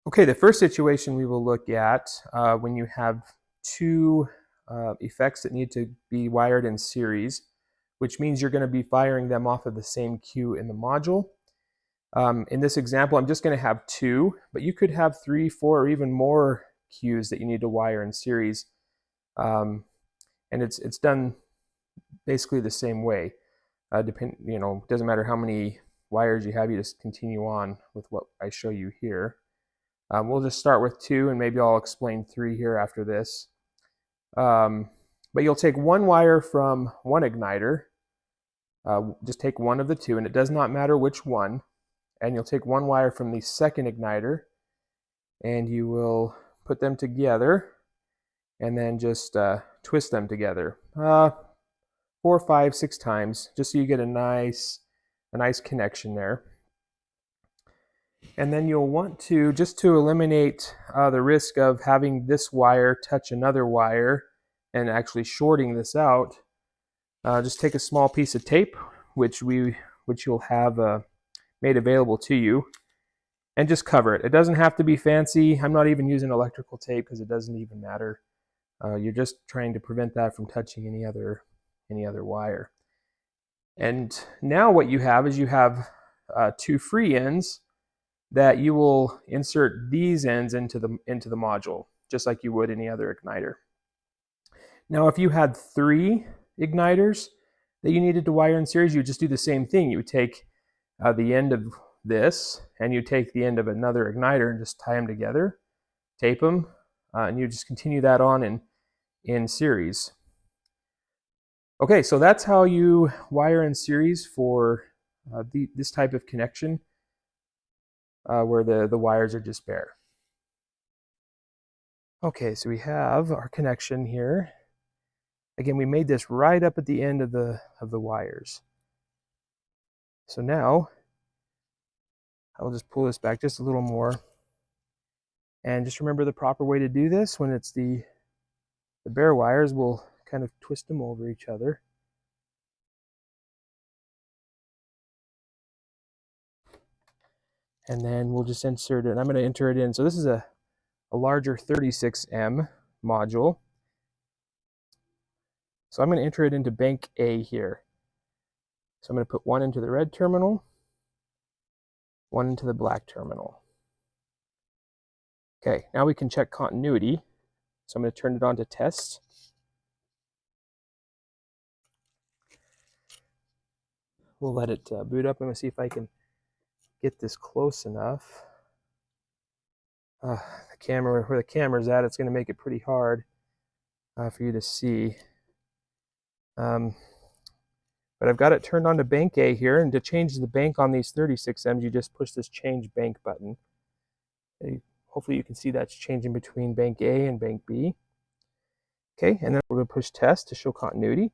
Okay, the first situation we will look at when you have two effects that need to be wired in series, which means you're going to be firing them off of the same cue in the module. In this example, I'm just going to have two, but you could have three, four, or even more cues that you need to wire in series. And it's done basically the same way. Doesn't matter how many wires you have, you just continue on with what I show you here. We'll just start with two, and maybe I'll explain three here after this. But you'll take one wire from one igniter, just take one of the two, and it does not matter which one. And you'll take one wire from the second igniter, and you will put them together, and then just twist them together 4, 5, 6 times, just so you get a nice connection there. And then you'll want to, just to eliminate the risk of having this wire touch another wire and actually shorting this out, just take a small piece of tape, which you'll have made available to you, and just cover it. It doesn't have to be fancy. I'm not even using electrical tape because it doesn't even matter. You're just trying to prevent that from touching any other wire. And now what you have is you have two free ends that you will insert these ends into the module, just like you would any other igniter. Now, if you had 3 igniters that you needed to wire in series, you would just do the same thing. You would take the end of this, and you take the end of another igniter and just tie them together, tape them, and you just continue that on in series. Okay, so that's how you wire in series for this type of connection, where the wires are just bare. Okay, so we have our connection here. Again, we made this right up at the end of the wires. So now I'll just pull this back just a little more, and just remember the proper way to do this. When it's the bare wires, we'll kind of twist them over each other. And then we'll just insert it. I'm going to enter it in. So this is a larger 36M module. So I'm going to enter it into bank A here. So I'm going to put one into the red terminal, one into the black terminal. Okay, now we can check continuity. So I'm going to turn it on to test. We'll let it boot up. I'm going to see if I can get this close enough. The camera, where the camera's at, it's going to make it pretty hard for you to see. But I've got it turned on to bank A here, and to change the bank on these 36Ms, you just push this change bank button. Hopefully you can see that's changing between bank A and bank B. Okay, and then we're going to push test to show continuity.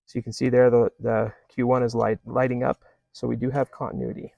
So you can see there the Q1 is lighting up, so we do have continuity.